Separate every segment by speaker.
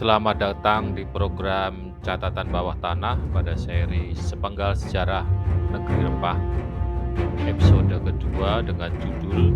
Speaker 1: Selamat datang di program Catatan Bawah Tanah pada seri Sepenggal Sejarah Negeri Rempah, episode kedua dengan judul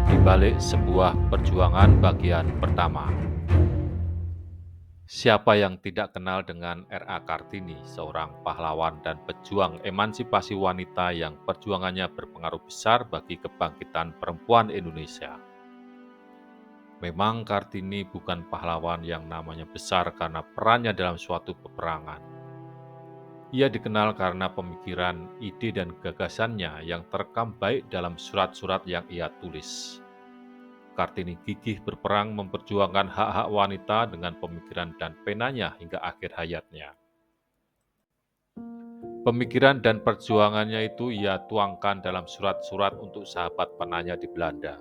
Speaker 1: Di Balik Sebuah Perjuangan bagian pertama. Siapa yang tidak kenal dengan R.A. Kartini, seorang pahlawan dan pejuang emansipasi wanita yang perjuangannya berpengaruh besar bagi kebangkitan perempuan Indonesia. Memang Kartini bukan pahlawan yang namanya besar karena perannya dalam suatu peperangan. Ia dikenal karena pemikiran, ide, dan gagasannya yang terekam baik dalam surat-surat yang ia tulis. Kartini gigih berperang memperjuangkan hak-hak wanita dengan pemikiran dan penanya hingga akhir hayatnya. Pemikiran dan perjuangannya itu ia tuangkan dalam surat-surat untuk sahabat penanya di Belanda,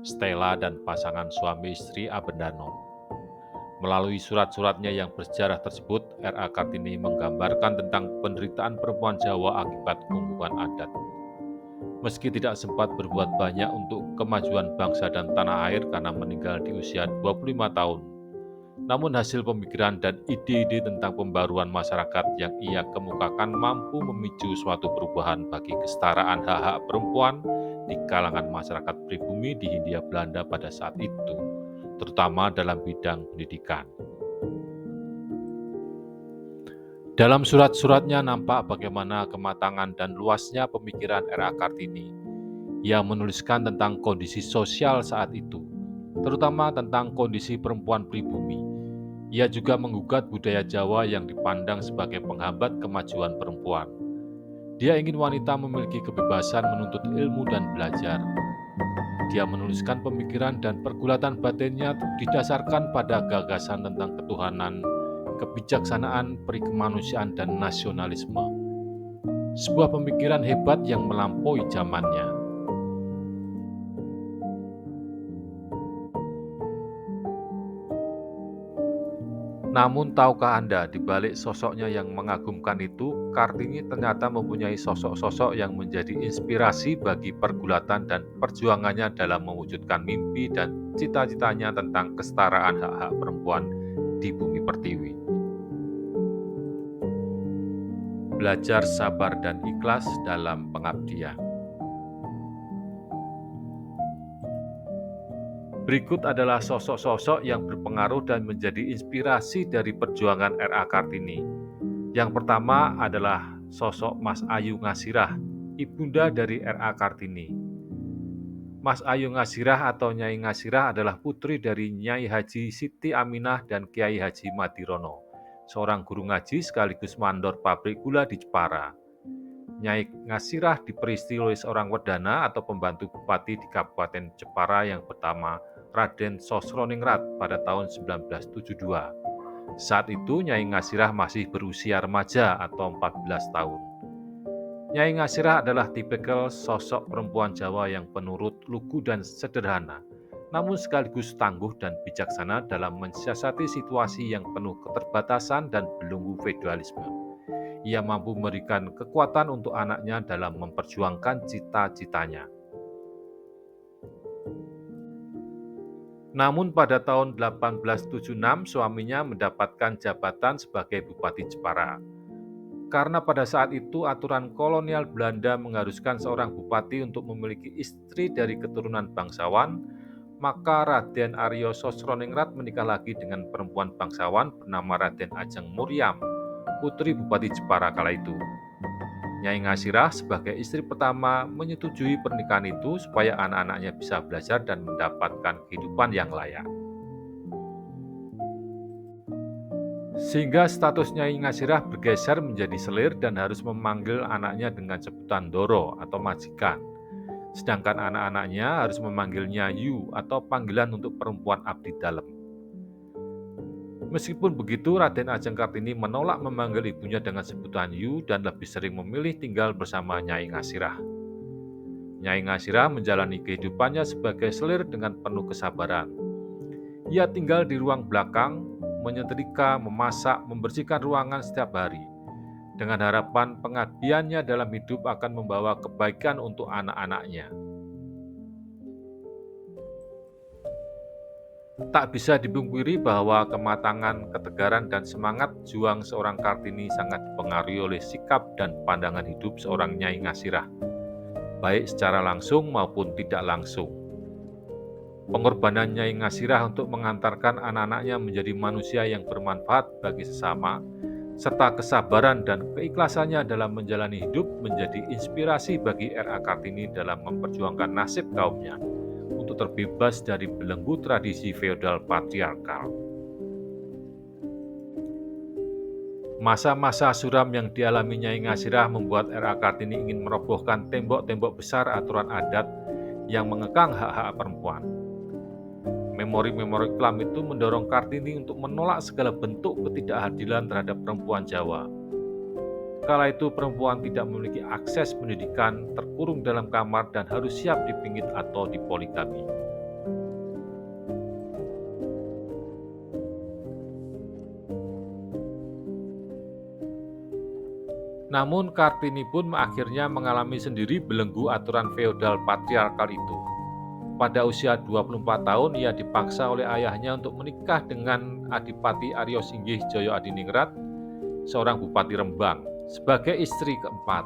Speaker 1: Stella dan pasangan suami istri Abendano. Melalui surat-suratnya yang bersejarah tersebut, R.A. Kartini menggambarkan tentang penderitaan perempuan Jawa akibat hubungan adat. Meski tidak sempat berbuat banyak untuk kemajuan bangsa dan tanah air karena meninggal di usia 25 tahun, namun hasil pemikiran dan ide-ide tentang pembaruan masyarakat yang ia kemukakan mampu memicu suatu perubahan bagi kesetaraan hak-hak perempuan di kalangan masyarakat pribumi di Hindia Belanda pada saat itu, terutama dalam bidang pendidikan. Dalam surat-suratnya nampak bagaimana kematangan dan luasnya pemikiran R.A. Kartini. Ia menuliskan tentang kondisi sosial saat itu, terutama tentang kondisi perempuan pribumi. Ia juga menggugat budaya Jawa yang dipandang sebagai penghambat kemajuan perempuan. Dia ingin wanita memiliki kebebasan menuntut ilmu dan belajar. Dia menuliskan pemikiran dan pergulatan batinnya didasarkan pada gagasan tentang ketuhanan, kebijaksanaan, perikemanusiaan, dan nasionalisme. Sebuah pemikiran hebat yang melampaui zamannya. Namun tahukah Anda, di balik sosoknya yang mengagumkan itu, Kartini ternyata mempunyai sosok-sosok yang menjadi inspirasi bagi pergulatan dan perjuangannya dalam mewujudkan mimpi dan cita-citanya tentang kesetaraan hak-hak perempuan di bumi pertiwi. Belajar sabar dan ikhlas dalam pengabdian. Berikut adalah sosok-sosok yang berpengaruh dan menjadi inspirasi dari perjuangan R.A. Kartini. Yang pertama adalah sosok Mas Ayu Ngasirah, ibunda dari R.A. Kartini. Mas Ayu Ngasirah atau Nyai Ngasirah adalah putri dari Nyai Haji Siti Aminah dan Kiai Haji Madirono, seorang guru ngaji sekaligus mandor pabrik gula di Jepara. Nyai Ngasirah diperisti oleh seorang wedana atau pembantu bupati di Kabupaten Jepara yang bernama Raden Sosroningrat pada tahun 1972. Saat itu Nyai Ngasirah masih berusia remaja atau 14 tahun. Nyai Ngasirah adalah tipikal sosok perempuan Jawa yang penurut, lugu, dan sederhana, namun sekaligus tangguh dan bijaksana dalam mensiasati situasi yang penuh keterbatasan dan belenggu feodalisme. Ia mampu memberikan kekuatan untuk anaknya dalam memperjuangkan cita-citanya. Namun pada tahun 1876 suaminya mendapatkan jabatan sebagai Bupati Jepara. Karena pada saat itu aturan kolonial Belanda mengharuskan seorang bupati untuk memiliki istri dari keturunan bangsawan, maka Raden Aryo Sosroningrat menikah lagi dengan perempuan bangsawan bernama Raden Ajeng Muryam, putri Bupati Jepara kala itu. Nyai Ngasirah sebagai istri pertama menyetujui pernikahan itu supaya anak-anaknya bisa belajar dan mendapatkan kehidupan yang layak. Sehingga status Nyai Ngasirah bergeser menjadi selir dan harus memanggil anaknya dengan sebutan Doro atau majikan. Sedangkan anak-anaknya harus memanggilnya Yu atau panggilan untuk perempuan abdi dalam. Meskipun begitu, Raden Ajeng Kartini menolak memanggil ibunya dengan sebutan Yu dan lebih sering memilih tinggal bersama Nyai Ngasirah. Nyai Ngasirah menjalani kehidupannya sebagai selir dengan penuh kesabaran. Ia tinggal di ruang belakang, menyetrika, memasak, membersihkan ruangan setiap hari, dengan harapan pengabdiannya dalam hidup akan membawa kebaikan untuk anak-anaknya. Tak bisa dipungkiri bahwa kematangan, ketegaran, dan semangat juang seorang Kartini sangat dipengaruhi oleh sikap dan pandangan hidup seorang Nyai Ngasirah, baik secara langsung maupun tidak langsung. Pengorbanan Nyai Ngasirah untuk mengantarkan anak-anaknya menjadi manusia yang bermanfaat bagi sesama, serta kesabaran dan keikhlasannya dalam menjalani hidup menjadi inspirasi bagi R.A. Kartini dalam memperjuangkan nasib kaumnya untuk terbebas dari belenggu tradisi feodal patriarkal. Masa-masa suram yang dialami Nyai Ngasirah membuat R.A. Kartini ingin merobohkan tembok-tembok besar aturan adat yang mengekang hak-hak perempuan. Memori-memori kelam itu mendorong Kartini untuk menolak segala bentuk ketidakadilan terhadap perempuan Jawa. Kala itu perempuan tidak memiliki akses pendidikan, terkurung dalam kamar, dan harus siap dipingit atau dipoligami. Namun Kartini pun akhirnya mengalami sendiri belenggu aturan feodal patriarkal itu. Pada usia 24 tahun, ia dipaksa oleh ayahnya untuk menikah dengan Adipati Aryo Singgih Joyo Adiningrat, seorang Bupati Rembang, sebagai istri keempat.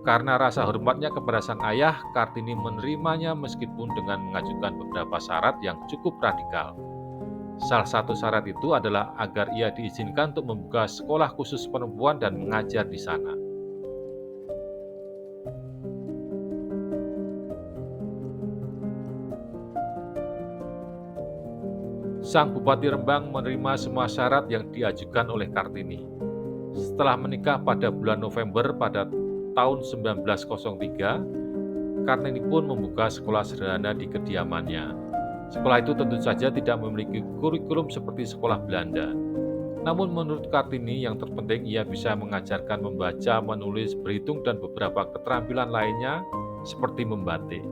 Speaker 1: Karena rasa hormatnya kepada sang ayah, Kartini menerimanya meskipun dengan mengajukan beberapa syarat yang cukup radikal. Salah satu syarat itu adalah agar ia diizinkan untuk membuka sekolah khusus perempuan dan mengajar di sana. Sang Bupati Rembang menerima semua syarat yang diajukan oleh Kartini. Setelah menikah pada bulan November pada tahun 1903, Kartini pun membuka sekolah sederhana di kediamannya. Sekolah itu tentu saja tidak memiliki kurikulum seperti sekolah Belanda. Namun menurut Kartini yang terpenting ia bisa mengajarkan membaca, menulis, berhitung, dan beberapa keterampilan lainnya seperti membatik.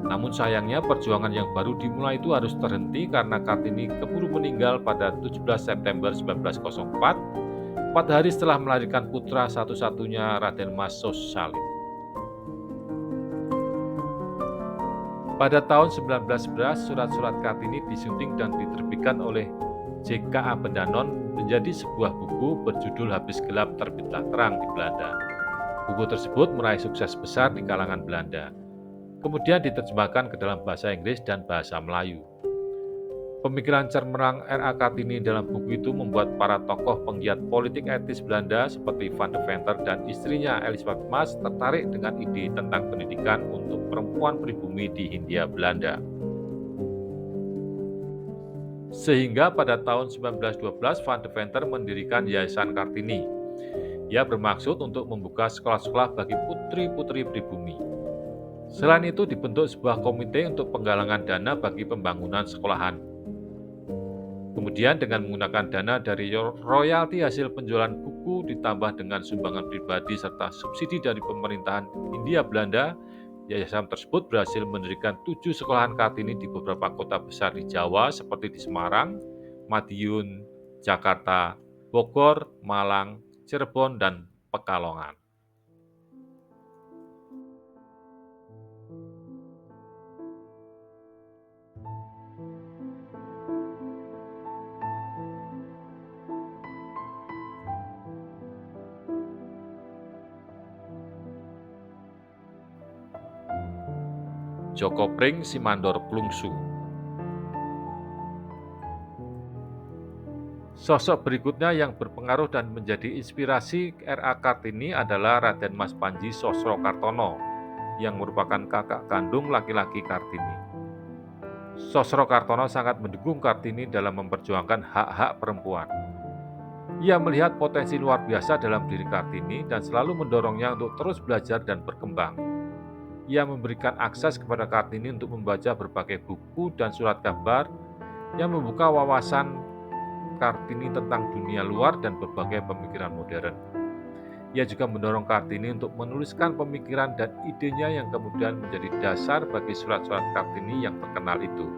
Speaker 1: Namun sayangnya perjuangan yang baru dimulai itu harus terhenti karena Kartini keburu meninggal pada 17 September 1904, 4 hari setelah melahirkan putra satu-satunya Raden Mas Salim. Pada tahun 1911, surat-surat Kartini disunting dan diterbitkan oleh J.K.A. Bendanon menjadi sebuah buku berjudul Habis Gelap Terbitlah Terang di Belanda. Buku tersebut meraih sukses besar di kalangan Belanda. Kemudian diterjemahkan ke dalam bahasa Inggris dan bahasa Melayu. Pemikiran cemerlang R.A. Kartini dalam buku itu membuat para tokoh penggiat politik etis Belanda seperti Van de Venter dan istrinya Elisabeth Mas tertarik dengan ide tentang pendidikan untuk perempuan pribumi di Hindia Belanda. Sehingga pada tahun 1912 Van de Venter mendirikan Yayasan Kartini. Ia bermaksud untuk membuka sekolah-sekolah bagi putri-putri pribumi. Selain itu dibentuk sebuah komite untuk penggalangan dana bagi pembangunan sekolahan. Kemudian dengan menggunakan dana dari royalti hasil penjualan buku ditambah dengan sumbangan pribadi serta subsidi dari pemerintahan Hindia Belanda, yayasan tersebut berhasil mendirikan 7 sekolahan Kartini di beberapa kota besar di Jawa seperti di Semarang, Madiun, Jakarta, Bogor, Malang, Cirebon, dan Pekalongan. Joko Pring Simandor Plungsu. Sosok berikutnya yang berpengaruh dan menjadi inspirasi R.A. Kartini adalah Raden Mas Panji Sosrokartono, yang merupakan kakak kandung laki-laki Kartini. Sosrokartono sangat mendukung Kartini dalam memperjuangkan hak-hak perempuan. Ia melihat potensi luar biasa dalam diri Kartini dan selalu mendorongnya untuk terus belajar dan berkembang. Ia memberikan akses kepada Kartini untuk membaca berbagai buku dan surat kabar yang membuka wawasan Kartini tentang dunia luar dan berbagai pemikiran modern. Ia juga mendorong Kartini untuk menuliskan pemikiran dan idenya yang kemudian menjadi dasar bagi surat-surat Kartini yang terkenal itu.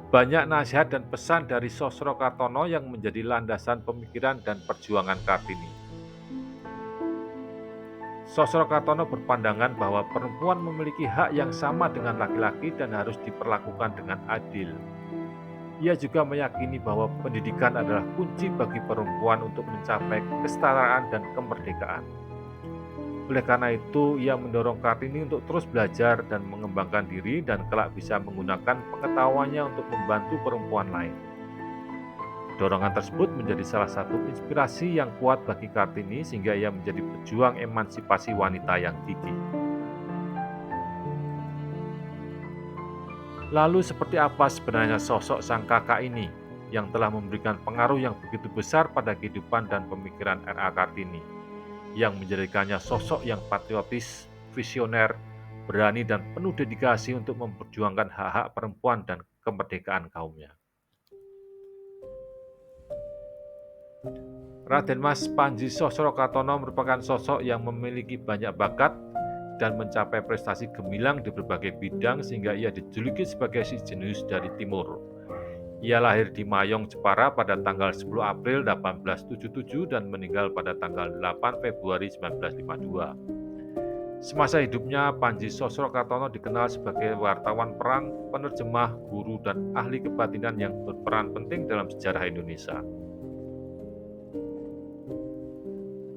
Speaker 1: Banyak nasihat dan pesan dari Sosrokartono yang menjadi landasan pemikiran dan perjuangan Kartini. Sosro Kartono berpandangan bahwa perempuan memiliki hak yang sama dengan laki-laki dan harus diperlakukan dengan adil. Ia juga meyakini bahwa pendidikan adalah kunci bagi perempuan untuk mencapai kesetaraan dan kemerdekaan. Oleh karena itu, ia mendorong Kartini untuk terus belajar dan mengembangkan diri dan kelak bisa menggunakan pengetahuannya untuk membantu perempuan lain. Dorongan tersebut menjadi salah satu inspirasi yang kuat bagi Kartini sehingga ia menjadi pejuang emansipasi wanita yang gigih. Lalu seperti apa sebenarnya sosok sang kakak ini yang telah memberikan pengaruh yang begitu besar pada kehidupan dan pemikiran R.A. Kartini, yang menjadikannya sosok yang patriotis, visioner, berani dan penuh dedikasi untuk memperjuangkan hak-hak perempuan dan kemerdekaan kaumnya. Raden Mas Panji Sosrokartono merupakan sosok yang memiliki banyak bakat dan mencapai prestasi gemilang di berbagai bidang sehingga ia dijuluki sebagai si jenius dari timur. Ia lahir di Mayong, Jepara pada tanggal 10 April 1877 dan meninggal pada tanggal 8 Februari 1952. Semasa hidupnya, Panji Sosrokartono dikenal sebagai wartawan perang, penerjemah, guru, dan ahli kebatinan yang berperan penting dalam sejarah Indonesia.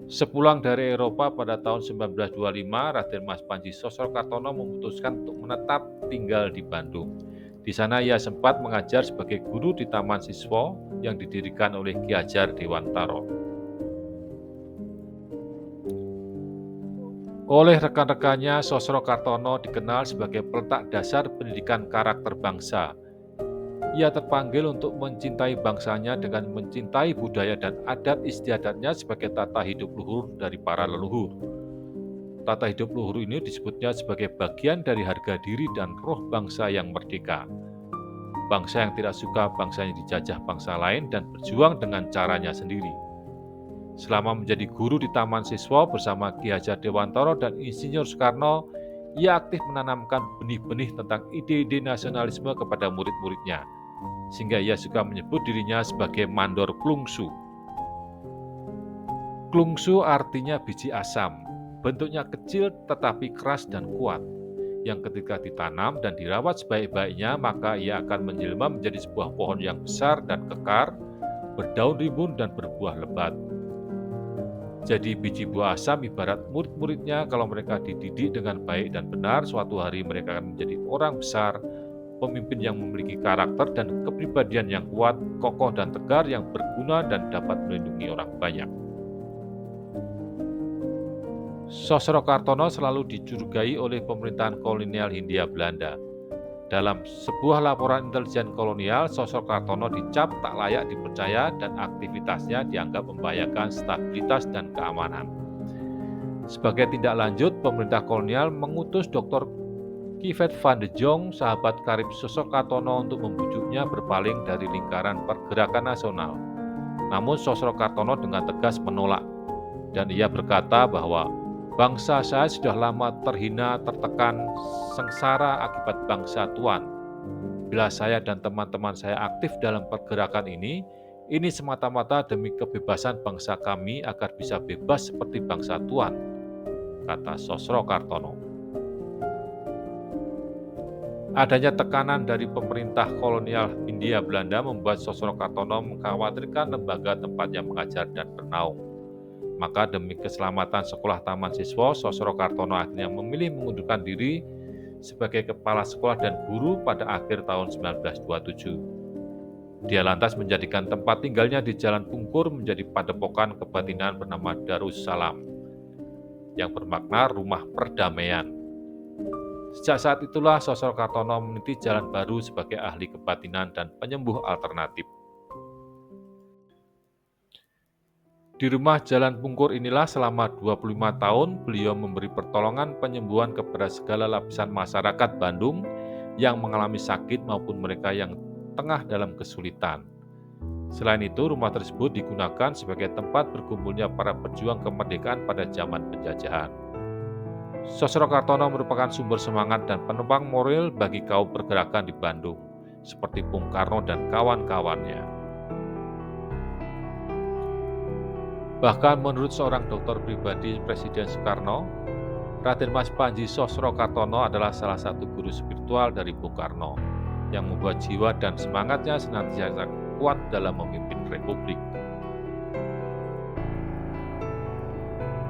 Speaker 1: Sepulang dari Eropa pada tahun 1925, Raden Mas Panji Sosrokartono memutuskan untuk menetap tinggal di Bandung. Di sana ia sempat mengajar sebagai guru di Taman Siswa yang didirikan oleh Ki Hajar Dewantara. Oleh rekan-rekannya, Sosrokartono dikenal sebagai peletak dasar pendidikan karakter bangsa. Ia terpanggil untuk mencintai bangsanya dengan mencintai budaya dan adat istiadatnya sebagai tata hidup luhur dari para leluhur. Tata hidup luhur ini disebutnya sebagai bagian dari harga diri dan roh bangsa yang merdeka. Bangsa yang tidak suka bangsanya dijajah bangsa lain dan berjuang dengan caranya sendiri. Selama menjadi guru di Taman Siswa bersama Ki Hajar Dewantara dan Insinyur Soekarno, ia aktif menanamkan benih-benih tentang ide-ide nasionalisme kepada murid-muridnya, sehingga ia juga menyebut dirinya sebagai mandor klungsu. Klungsu artinya biji asam, bentuknya kecil tetapi keras dan kuat, yang ketika ditanam dan dirawat sebaik-baiknya maka ia akan menjelma menjadi sebuah pohon yang besar dan kekar, berdaun rimbun dan berbuah lebat. Jadi biji buah asam ibarat murid-muridnya kalau mereka dididik dengan baik dan benar, suatu hari mereka akan menjadi orang besar, pemimpin yang memiliki karakter dan kepribadian yang kuat, kokoh dan tegar yang berguna dan dapat melindungi orang banyak. Sosrokartono selalu dicurigai oleh pemerintahan kolonial Hindia Belanda. Dalam sebuah laporan intelijen kolonial, Sosrokartono dicap tak layak dipercaya dan aktivitasnya dianggap membahayakan stabilitas dan keamanan. Sebagai tindak lanjut, pemerintah kolonial mengutus Dr. Kievet van de Jong, sahabat karib Sosrokartono, untuk membujuknya berpaling dari lingkaran pergerakan nasional. Namun Sosrokartono dengan tegas menolak, dan ia berkata bahwa bangsa saya sudah lama terhina, tertekan, sengsara akibat bangsa tuan. Bila saya dan teman-teman saya aktif dalam pergerakan ini semata-mata demi kebebasan bangsa kami agar bisa bebas seperti bangsa tuan, kata Sosrokartono. Adanya tekanan dari pemerintah kolonial Hindia Belanda membuat Sosrokartono mengkhawatirkan lembaga tempatnya mengajar dan bernaung. Maka demi keselamatan sekolah Taman Siswa, Sosrokartono akhirnya memilih mengundurkan diri sebagai kepala sekolah dan guru pada akhir tahun 1927. Dia lantas menjadikan tempat tinggalnya di Jalan Pungkur menjadi padepokan kebatinan bernama Darussalam, yang bermakna rumah perdamaian. Sejak saat itulah Sosrokartono meniti jalan baru sebagai ahli kebatinan dan penyembuh alternatif. Di rumah Jalan Pungkur inilah selama 25 tahun beliau memberi pertolongan penyembuhan kepada segala lapisan masyarakat Bandung yang mengalami sakit maupun mereka yang tengah dalam kesulitan. Selain itu, rumah tersebut digunakan sebagai tempat berkumpulnya para pejuang kemerdekaan pada zaman penjajahan. Sosrokartono merupakan sumber semangat dan penopang moral bagi kaum pergerakan di Bandung, seperti Bung Karno dan kawan-kawannya. Bahkan menurut seorang dokter pribadi Presiden Soekarno, Raden Mas Panji Sosrokartono adalah salah satu guru spiritual dari Bung Karno yang membuat jiwa dan semangatnya senantiasa kuat dalam memimpin Republik.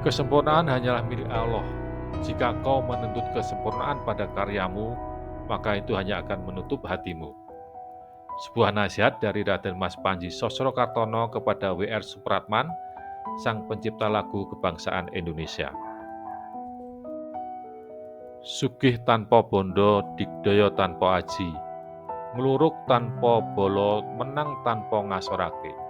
Speaker 1: Kesempurnaan hanyalah milik Allah. Jika kau menuntut kesempurnaan pada karyamu, maka itu hanya akan menutup hatimu. Sebuah nasihat dari Raden Mas Panji Sosrokartono kepada W.R. Supratman, sang pencipta lagu kebangsaan Indonesia. Sugih tanpa bondo, digdaya tanpa aji, ngluruk tanpa bolo, menang tanpa ngasorake.